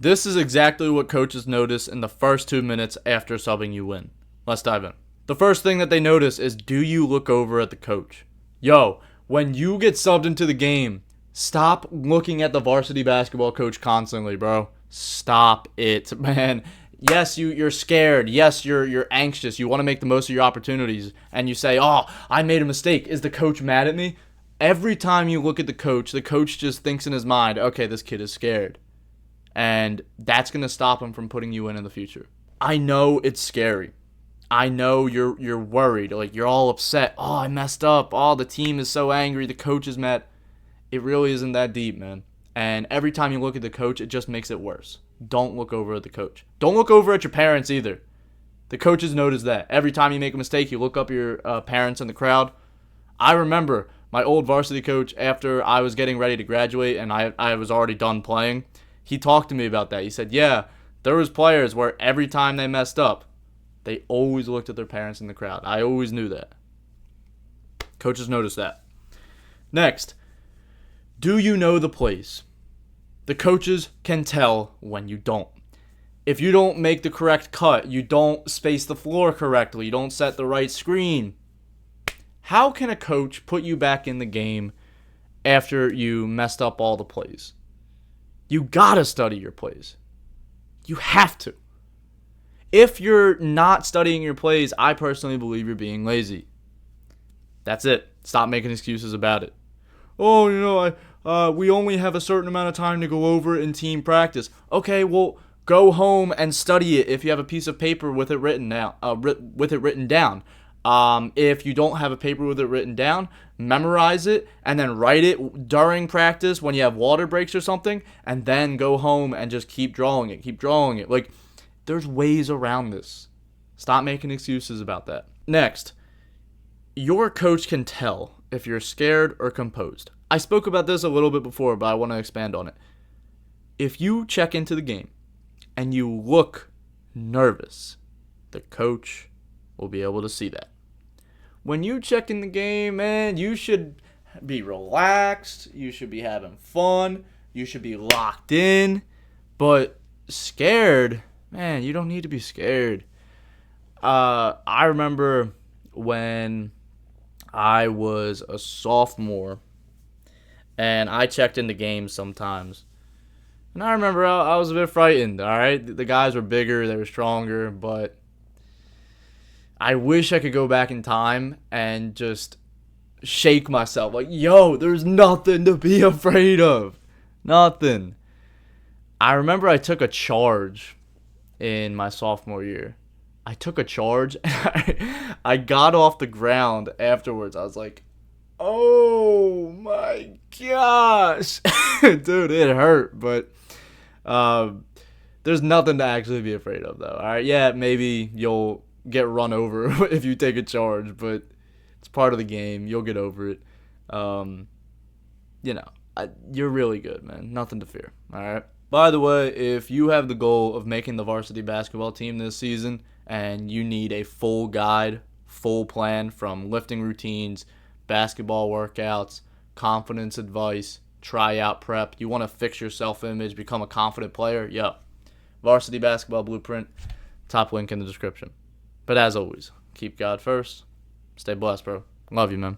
This is exactly what coaches notice in the first 2 minutes after subbing you in. Let's dive in. The first thing that they notice is, do you look over at the coach? Yo, when you get subbed into the game, stop looking at the varsity basketball coach constantly, bro. Stop it, man. Yes, you're scared. Yes, you're anxious. You want to make the most of your opportunities. And you say, oh, I made a mistake. Is the coach mad at me? Every time you look at the coach just thinks in his mind, okay, this kid is scared. And that's going to stop him from putting you in the future. I know it's scary. I know you're worried. Like, you're all upset. Oh, I messed up. Oh, the team is so angry. The coach is mad. It really isn't that deep, man. And every time you look at the coach, it just makes it worse. Don't look over at the coach. Don't look over at your parents either. The coaches notice that. Every time you make a mistake, you look up your parents in the crowd. I remember my old varsity coach, after I was getting ready to graduate and I was already done playing, he talked to me about that. He said, yeah, there was players where every time they messed up, they always looked at their parents in the crowd. I always knew that. Coaches notice that. Next, do you know the plays? The coaches can tell when you don't. If you don't make the correct cut, you don't space the floor correctly, you don't set the right screen, how can a coach put you back in the game after you messed up all the plays? You gotta study your plays. You have to. If you're not studying your plays, I personally believe you're being lazy. That's it. Stop making excuses about it. Oh, we only have a certain amount of time to go over it in team practice. Okay, well, go home and study it if you have a piece of paper with it written down. If you don't have a paper with it written down, memorize it and then write it during practice when you have water breaks or something, and then go home and just keep drawing it. Like, there's ways around this. Stop making excuses about that. Next, your coach can tell if you're scared or composed. I spoke about this a little bit before, but I want to expand on it. If you check into the game and you look nervous, the coach will be able to see that. When you check in the game, man, you should be relaxed. You should be having fun. You should be locked in. But scared, man, you don't need to be scared. I remember when I was a sophomore and I checked into games sometimes. And I remember I was a bit frightened, all right? The guys were bigger, they were stronger, but I wish I could go back in time and just shake myself. Like, yo, there's nothing to be afraid of. Nothing. I remember I took a charge in my sophomore year. I took a charge and I got off the ground afterwards. I was like, oh my gosh. Dude, it hurt, but there's nothing to actually be afraid of, though. All right, yeah, maybe you'll get run over if you take a charge, but it's part of the game. You'll get over it. You're really good, man. Nothing to fear. All right. By the way, if you have the goal of making the varsity basketball team this season and you need a full guide, full plan from lifting routines, basketball workouts, confidence advice, tryout prep, you want to fix your self-image, become a confident player, Varsity Basketball Blueprint, top link in the description. But as always, keep God first. Stay blessed, bro. Love you, man.